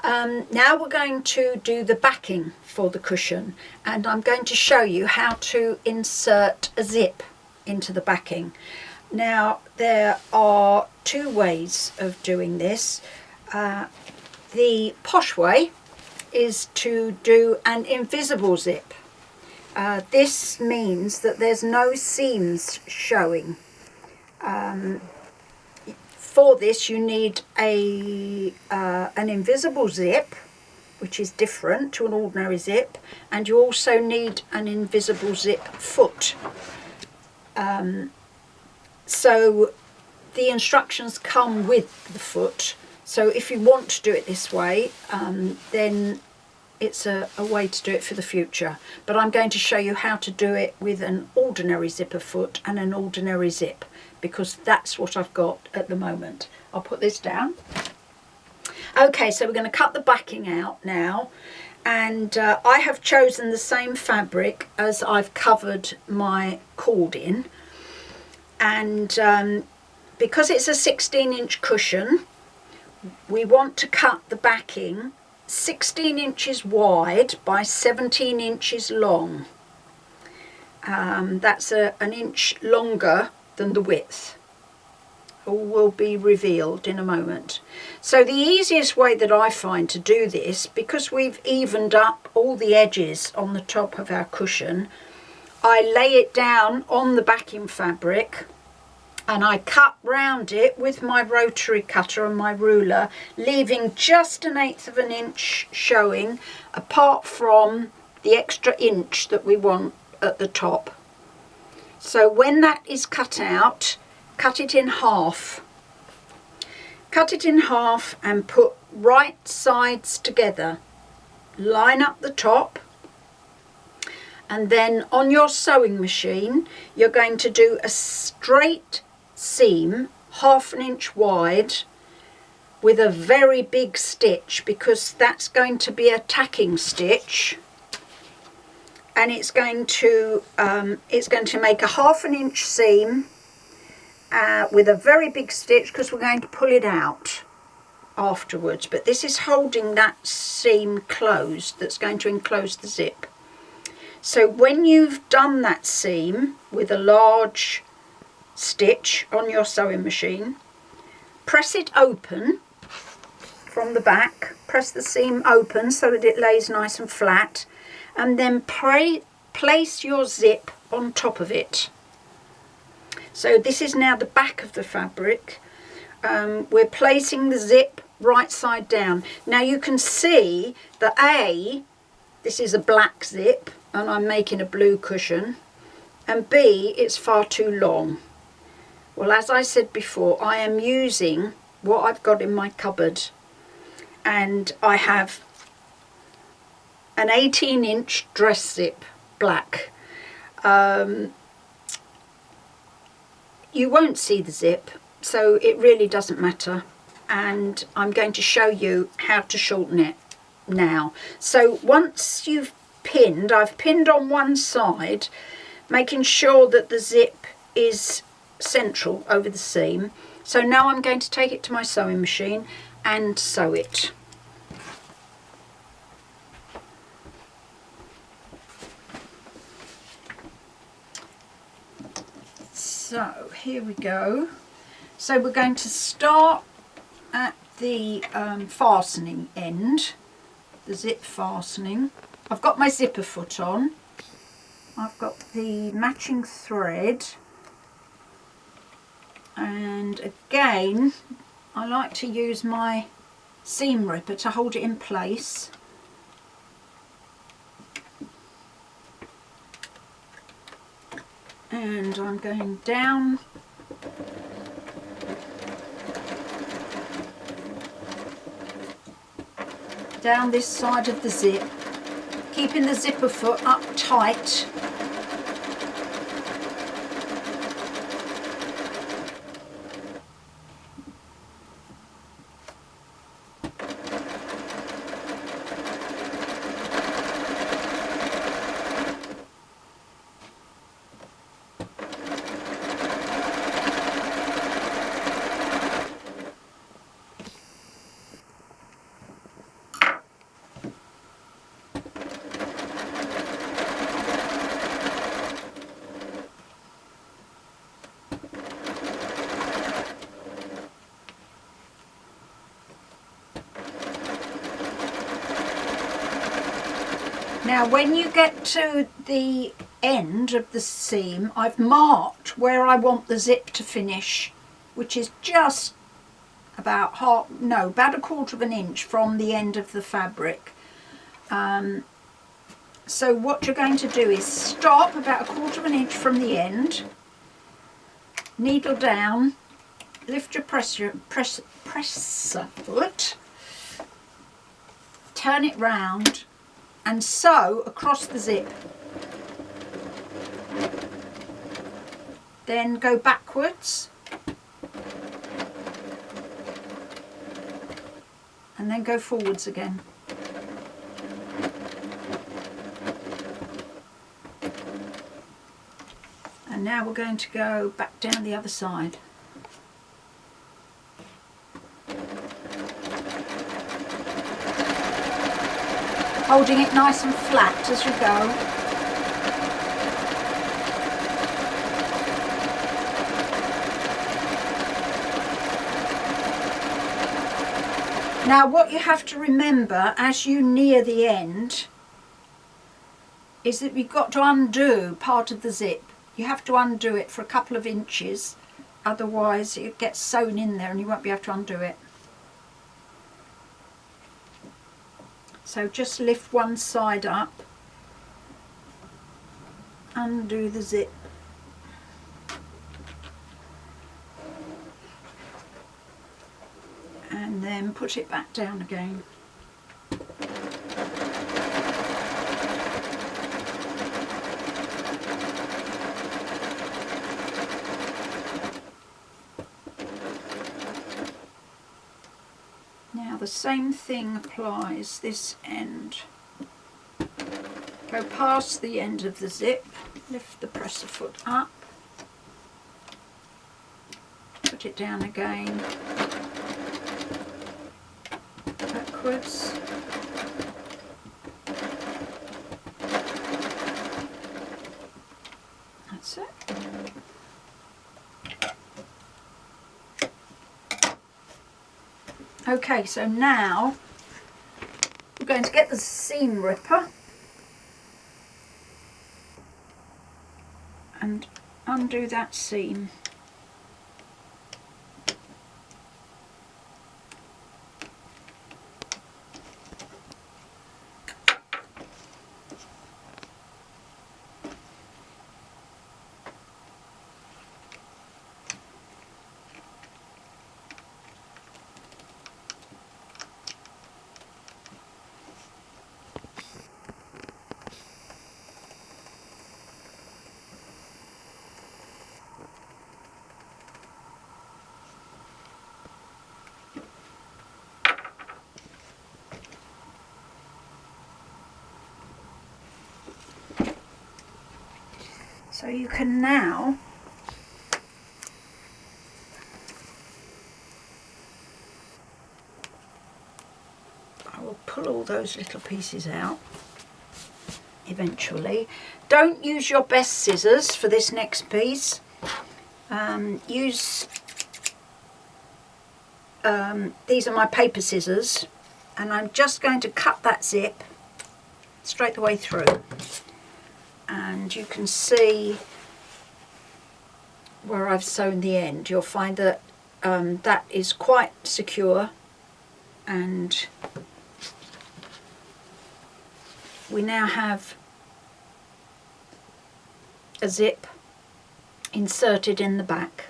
Now we're going to do the backing for the cushion, and I'm going to show you how to insert a zip into the backing. Now there are two ways of doing this. The posh way is to do an invisible zip. This means that there's no seams showing. For this you need an invisible zip, which is different to an ordinary zip, and you also need an invisible zip foot. So the instructions come with the foot, so if you want to do it this way, then it's a way to do it for the future. But I'm going to show you how to do it with an ordinary zipper foot and an ordinary zip, because that's what I've got at the moment. I'll put this down. Okay, so we're going to cut the backing out now, and I have chosen the same fabric as I've covered my cord in, and because it's a 16-inch cushion, we want to cut the backing 16 inches wide by 17 inches long. That's an inch longer than the width. All will be revealed in a moment. So the easiest way that I find to do this, because we've evened up all the edges on the top of our cushion, I lay it down on the backing fabric and I cut round it with my rotary cutter and my ruler, leaving just 1/8 of an inch showing, apart from the extra inch that we want at the top. So when that is cut out, cut it in half. Cut it in half and put right sides together. Line up the top, and then on your sewing machine you're going to do a straight seam 1/2 inch wide with a very big stitch, because that's going to be a tacking stitch, and it's going to make a 1/2 inch seam with a very big stitch, because we're going to pull it out afterwards, but this is holding that seam closed that's going to enclose the zip. So when you've done that seam with a large stitch on your sewing machine, press it open from the back, press the seam open so that it lays nice and flat, and then place your zip on top of it. So this is now the back of the fabric. We're placing the zip right side down. Now you can see that this is a black zip and I'm making a blue cushion, and B, it's far too long. Well, as I said before, I am using what I've got in my cupboard, and I have an 18-inch dress zip, black. You won't see the zip, so it really doesn't matter, and I'm going to show you how to shorten it now. So once you've pinned, I've pinned on one side, making sure that the zip is central over the seam. So now I'm going to take it to my sewing machine and sew it. So here we go. So we're going to start at the fastening end, the zip fastening. I've got my zipper foot on. I've got the matching thread, and again I like to use my seam ripper to hold it in place. And I'm going down this side of the zip, keeping the zipper foot up tight. Now when you get to the end of the seam, I've marked where I want the zip to finish, which is just about about 1/4 of an inch from the end of the fabric. So what you're going to do is stop about 1/4 of an inch from the end, needle down, lift your presser foot, turn it round and sew across the zip. Then go backwards and then go forwards again. And now we're going to go back down the other side. Holding it nice and flat as you go. Now what you have to remember as you near the end is that you've got to undo part of the zip. You have to undo it for a couple of inches, otherwise it gets sewn in there and you won't be able to undo it. So just lift one side up, undo the zip, and then put it back down again. Now the same thing applies this end. Go past the end of the zip, lift the presser foot up, put it down again, backwards, that's it. Okay, so now we're going to get the seam ripper and undo that seam. So you can now I will pull all those little pieces out eventually. Don't use your best scissors for this next piece. These are my paper scissors, and I'm just going to cut that zip straight the way through. And you can see where I've sewn the end. You'll find that that is quite secure, and we now have a zip inserted in the back.